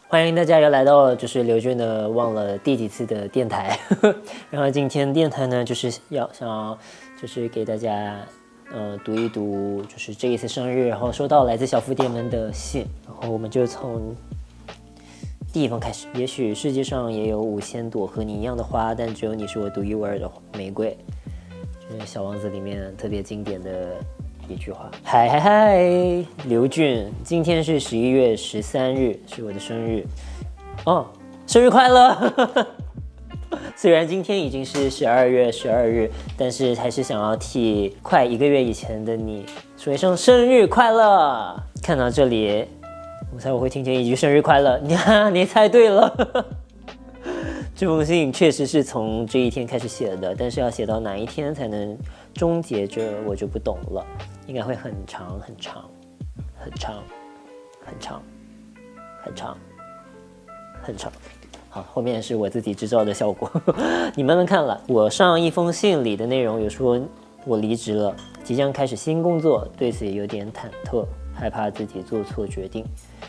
欢迎大家又来到就是刘俊的忘了第几次的电台，然后今天电台呢就是想要就是给大家读一读就是这一次生日，然后收到来自小蝴蝶们的信，然后我们就从第一封开始。也许世界上也有5000朵和你一样的花，但只有你是我独一无二的玫瑰。就是《小王子》里面特别经典的一句话。嗨，刘俊，今天是11月13日，是我的生日。哦，生日快乐！虽然今天已经是12月12日，但是还是想要替快1个月以前的你说一声生日快乐。看到这里，我猜我会听见一句生日快乐，你猜对了。这封信确实是从这一天开始写的，但是要写到哪一天才能终结这我就不懂了，应该会很长很长很长很长很长很长。好，后面是我自己制造的效果，你慢慢看了。我上一封信里的内容有说我离职了，即将开始新工作，对此也有点忐忑，害怕自己做错决定。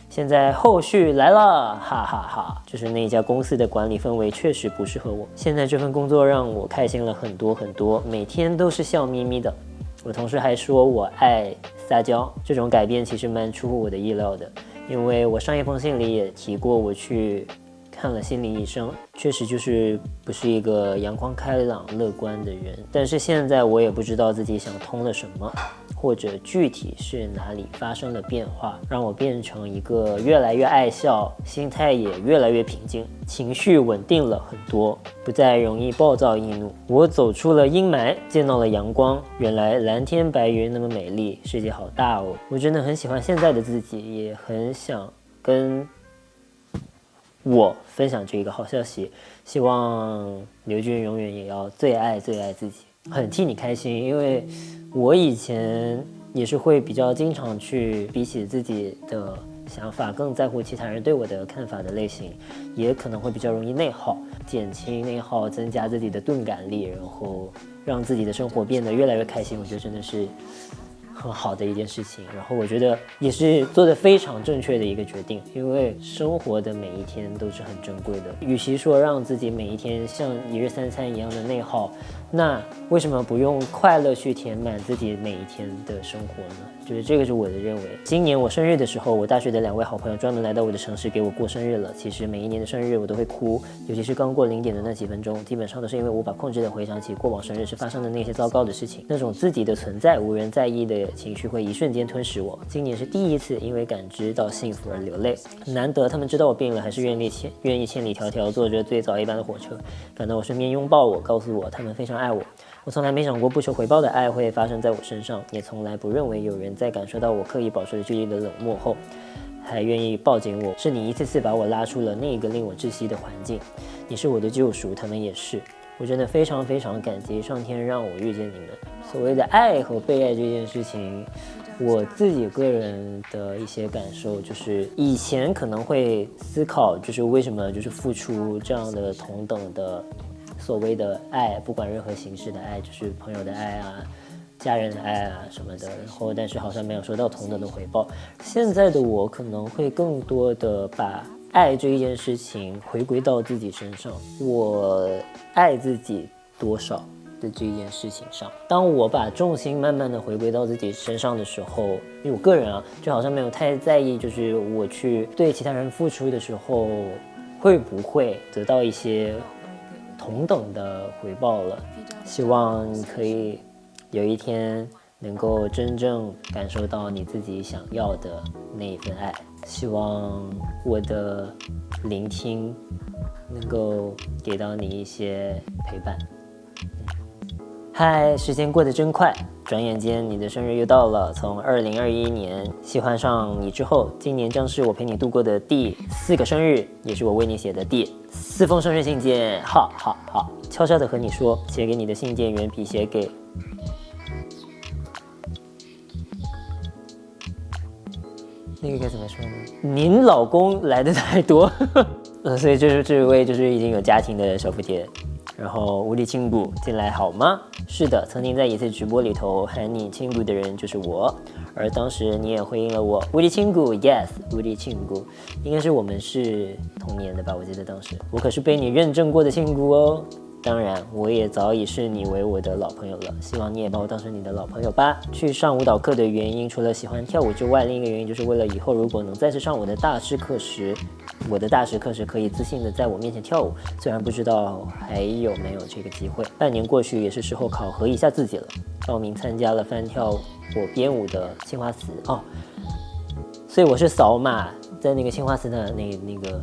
现在后续来了，哈哈哈！就是那一家公司的管理氛围确实不适合我。现在这份工作让我开心了很多很多，每天都是笑眯眯的。我同事还说我爱撒娇，这种改变其实蛮出乎我的意料的，因为我上一封信里也提过我去看了心理医生，确实就是不是一个阳光开朗乐观的人。但是现在我也不知道自己想通了什么，或者具体是哪里发生了变化，让我变成一个越来越爱笑，心态也越来越平静，情绪稳定了很多，不再容易暴躁易怒。我走出了阴霾，见到了阳光，原来蓝天白云那么美丽，世界好大哦。我真的很喜欢现在的自己，也很想跟我分享这个好消息，希望刘俊永远也要最爱最爱自己。很替你开心，因为我以前也是会比较经常去比起自己的想法更在乎其他人对我的看法的类型，也可能会比较容易内耗，减轻内耗，增加自己的钝感力，然后让自己的生活变得越来越开心。我觉得真的是很好的一件事情，然后我觉得也是做得非常正确的一个决定，因为生活的每一天都是很珍贵的，与其说让自己每一天像一日三餐一样的内耗，那为什么不用快乐去填满自己每一天的生活呢？就是这个是我的认为。今年我生日的时候，我大学的2位好朋友专门来到我的城市给我过生日了。其实每一年的生日我都会哭，尤其是刚过0点的那几分钟，基本上都是因为无法控制的回想起过往生日时发生的那些糟糕的事情，那种自己的存在无人在意的情绪会一瞬间吞噬我。今年是第一次因为感知到幸福而流泪，难得他们知道我病了，还是愿意千里迢迢坐着最早一班的火车赶到我身边拥抱我，告诉我他们非常爱我。我从来没想过不求回报的爱会发生在我身上，也从来不认为有人在感受到我刻意保持距离的冷漠后还愿意抱紧我。是你一次次把我拉出了那个令我窒息的环境，你是我的救赎，他们也是。我真的非常非常感激上天让我遇见你们。所谓的爱和被爱这件事情，我自己个人的一些感受就是以前可能会思考，就是为什么就是付出这样的同等的所谓的爱，不管任何形式的爱，就是朋友的爱啊，家人的爱啊什么的，然后但是好像没有收到同等的回报。现在的我可能会更多的把爱这一件事情回归到自己身上，我爱自己多少的这一件事情上。当我把重心慢慢的回归到自己身上的时候，因为我个人就好像没有太在意，就是我去对其他人付出的时候会不会得到一些同等的回报了。希望可以有一天能够真正感受到你自己想要的那一份爱，希望我的聆听能够给到你一些陪伴。嗨，时间过得真快，转眼间你的生日又到了。从2021年喜欢上你之后，今年将是我陪你度过的第4个生日，也是我为你写的第4封生日信件。好，悄悄地和你说，写给你的信件原比写给那个该怎么说呢？您老公来的太多，所以这位就是已经有家庭的小蝴蝶。然后无敌庆谷进来好吗？是的，曾经在一次直播里头喊你庆谷的人就是我，而当时你也回应了我，无敌庆谷 yes， 无敌庆谷，应该是我们是同年的吧？我记得当时我可是被你认证过的庆谷哦。当然，我也早已视你为我的老朋友了，希望你也把我当成你的老朋友吧。去上舞蹈课的原因，除了喜欢跳舞之外，另一个原因就是为了以后如果能再次上我的大师课时，可以自信的在我面前跳舞。虽然不知道还有没有这个机会，半年过去也是时候考核一下自己了。报名参加了翻跳或编舞的青花瓷哦，所以我是扫码在那个青花瓷的那个。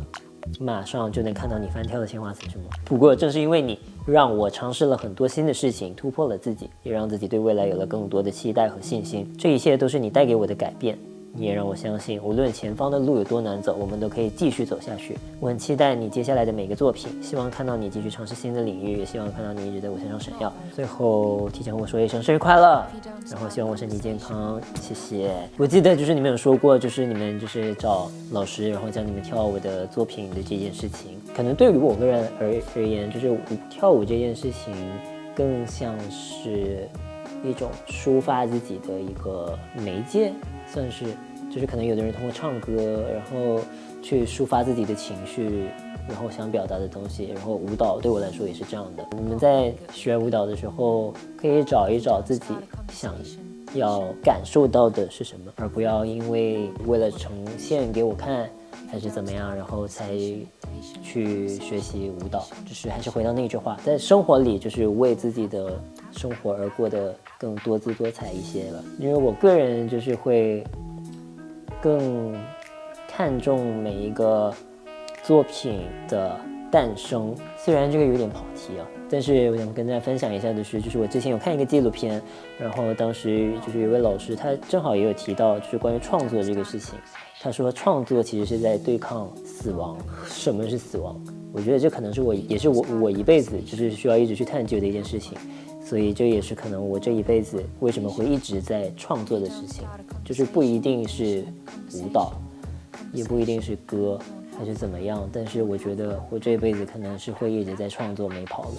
马上就能看到你翻跳的青花瓷是吗？不过正是因为你让我尝试了很多新的事情，突破了自己，也让自己对未来有了更多的期待和信心。这一切都是你带给我的改变，你也让我相信，无论前方的路有多难走，我们都可以继续走下去。我很期待你接下来的每个作品，希望看到你继续尝试新的领域，也希望看到你一直在舞台上闪耀。最后提前和我说一声生日快乐，然后希望我身体健康，谢谢。我记得就是你们有说过，就是你们就是找老师，然后教你们跳舞的作品的这件事情，可能对于我个人而言，就是跳舞这件事情更像是一种抒发自己的一个媒介，算是就是可能有的人通过唱歌，然后去抒发自己的情绪，然后想表达的东西，然后舞蹈对我来说也是这样的。你们在学舞蹈的时候，可以找一找自己想要感受到的是什么，而不要因为了呈现给我看还是怎么样，然后才去学习舞蹈。就是还是回到那句话，在生活里就是为自己的生活而过得更多姿多彩一些了。因为我个人就是会更看重每一个作品的诞生，虽然这个有点跑题啊，但是我想跟大家分享一下的是，就是我之前有看一个纪录片，然后当时就是有位老师，他正好也有提到就是关于创作这个事情。他说创作其实是在对抗死亡。什么是死亡？我觉得这可能是也是我一辈子就是需要一直去探究的一件事情，所以这也是可能我这一辈子为什么会一直在创作的事情，就是不一定是舞蹈，也不一定是歌还是怎么样，但是我觉得我这一辈子可能是会一直在创作没跑了。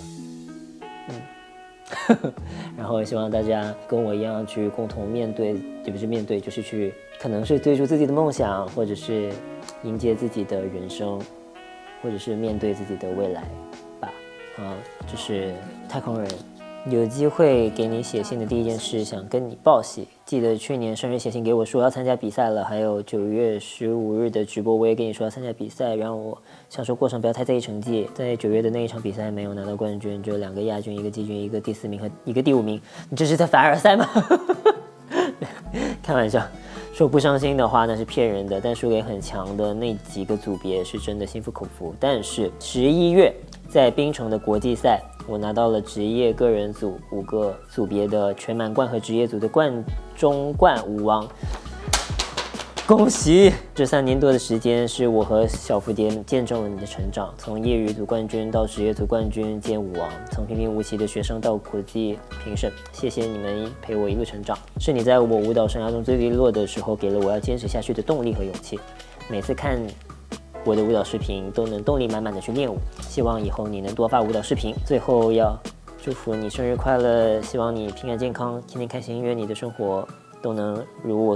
然后希望大家跟我一样去共同面对，也不是面对，就是去可能是追逐自己的梦想，或者是迎接自己的人生，或者是面对自己的未来吧。就是太空人有机会给你写信的第一件事，想跟你报喜。记得去年生日写信给我说要参加比赛了，还有9月15日的直播我也跟你说要参加比赛，让我享受过程，不要太在意成绩。在9月的那一场比赛没有拿到冠军，只有2个亚军，1个季军，1个第4名和1个第5名。你这是在凡尔赛吗？开玩笑，说不伤心的话那是骗人的，但输给很强的那几个组别是真的心服口服。但是11月在槟城的国际赛，我拿到了职业个人组5个组别的全满贯和职业组的中冠5王，恭喜！这3年多的时间是我和小蝴蝶见证了你的成长，从业余组冠军到职业组冠军兼5王，从平平无奇的学生到国际评审，谢谢你们陪我一路成长，是你在我舞蹈生涯中最低落的时候给了我要坚持下去的动力和勇气。每次看我的舞蹈视频都能动力满满的去练舞，希望以后你能多发舞蹈视频。最后要祝福你生日快乐，希望你平安健康，天天开心，愿你的生活都能如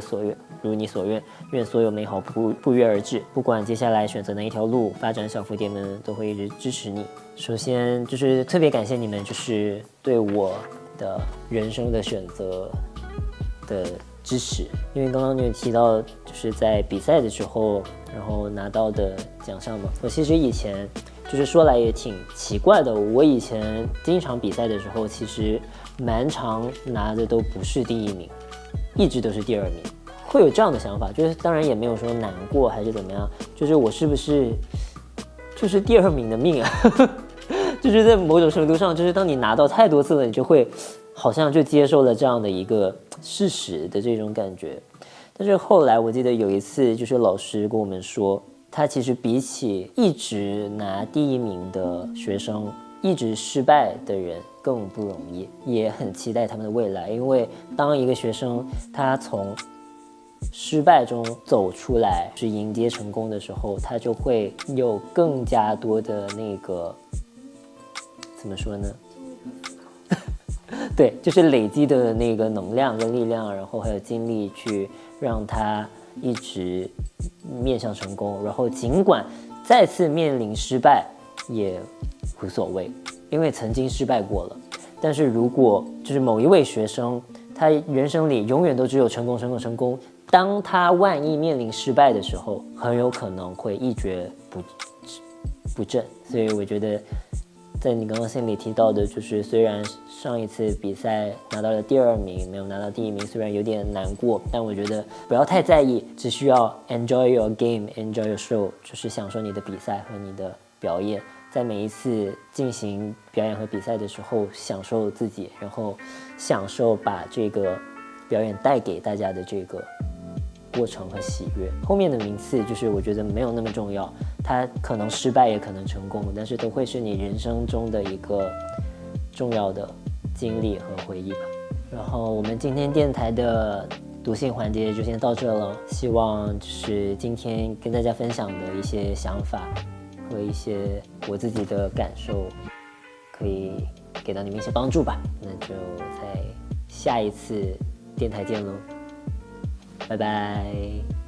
你所愿，愿所有美好不约而至。不管接下来选择哪一条路发展，小蝴蝶们都会一直支持你。首先就是特别感谢你们，就是对我的人生的选择的支持，因为刚刚你有提到就是在比赛的时候然后拿到的奖项嘛，我其实以前就是说来也挺奇怪的，我以前经常比赛的时候其实蛮常拿的都不是第1名，一直都是第2名，会有这样的想法，就是当然也没有说难过还是怎么样，就是我是不是就是第2名的命啊就是在某种程度上，就是当你拿到太多次了，你就会好像就接受了这样的一个事实的这种感觉。但是后来我记得有一次，就是老师跟我们说，他其实比起一直拿第1名的学生，一直失败的人更不容易，也很期待他们的未来。因为当一个学生他从失败中走出来，是迎接成功的时候，他就会有更加多的那个怎么说呢？对，就是累积的那个能量跟力量，然后还有精力去让他一直面向成功，然后尽管再次面临失败也无所谓，因为曾经失败过了。但是如果就是某一位学生，他人生里永远都只有成功，成功，成功，当他万一面临失败的时候，很有可能会一蹶不振。所以我觉得在你刚刚心里提到的，就是虽然上一次比赛拿到了第2名，没有拿到第1名，虽然有点难过，但我觉得不要太在意，只需要 enjoy your game, enjoy your show， 就是享受你的比赛和你的表演，在每一次进行表演和比赛的时候，享受自己，然后享受把这个表演带给大家的这个过程和喜悦。后面的名次就是我觉得没有那么重要，它可能失败也可能成功，但是都会是你人生中的一个重要的经历和回忆吧。然后我们今天电台的读信环节就先到这了，希望就是今天跟大家分享的一些想法和一些我自己的感受可以给到你们一些帮助吧。那就在下一次电台见喽，拜拜。